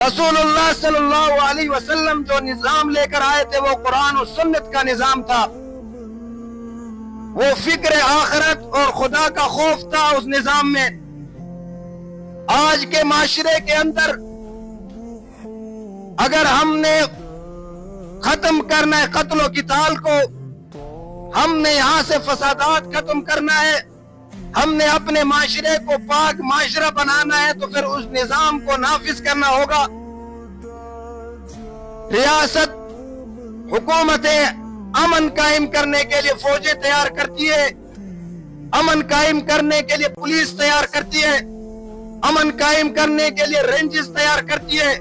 رسول اللہ صلی اللہ علیہ وسلم جو نظام لے کر آئے تھے وہ قرآن و سنت کا نظام تھا، وہ فکر آخرت اور خدا کا خوف تھا اس نظام میں۔ آج کے معاشرے کے اندر اگر ہم نے ختم کرنا ہے قتل و قتال کو، ہم نے یہاں سے فسادات ختم کرنا ہے، ہم نے اپنے معاشرے کو پاک معاشرہ بنانا ہے، تو پھر اس نظام کو نافذ کرنا ہوگا۔ ریاست حکومت امن قائم کرنے کے لیے فوجیں تیار کرتی ہے، امن قائم کرنے کے لیے پولیس تیار کرتی ہے، امن قائم کرنے کے لیے رینجز تیار کرتی ہے،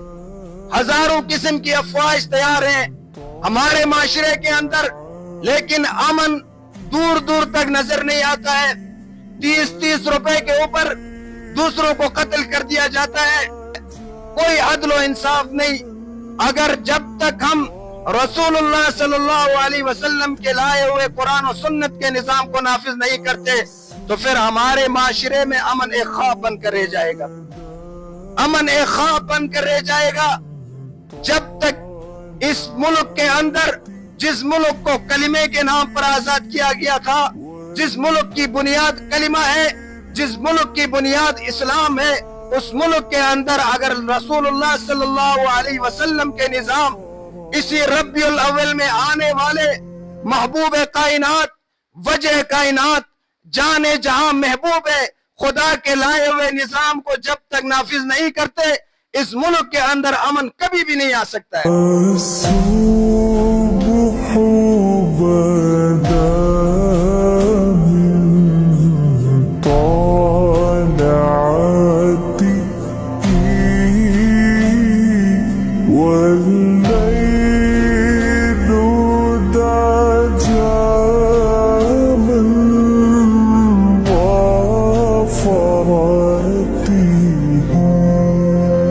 ہزاروں قسم کی افواج تیار ہیں ہمارے معاشرے کے اندر، لیکن امن دور دور تک نظر نہیں آتا ہے۔ 30 روپے کے اوپر دوسروں کو قتل کر دیا جاتا ہے، کوئی عدل و انصاف نہیں۔ اگر جب تک ہم رسول اللہ صلی اللہ علیہ وسلم کے لائے ہوئے قرآن و سنت کے نظام کو نافذ نہیں کرتے تو پھر ہمارے معاشرے میں امن ایک خواب بن کر رہ جائے گا، امن ایک خواب بن کر رہ جائے گا۔ جب تک اس ملک کے اندر جس ملک کو کلمے کے نام پر آزاد کیا گیا تھا، جس ملک کی بنیاد کلمہ ہے، جس ملک کی بنیاد اسلام ہے، اس ملک کے اندر اگر رسول اللہ صلی اللہ علیہ وسلم کے نظام اسی ربیع الاول میں آنے والے محبوب کائنات، وجہ کائنات، جان جہاں محبوب ہے خدا کے لائے ہوئے نظام کو جب تک نافذ نہیں کرتے، اس ملک کے اندر امن کبھی بھی نہیں آ سکتا ہے۔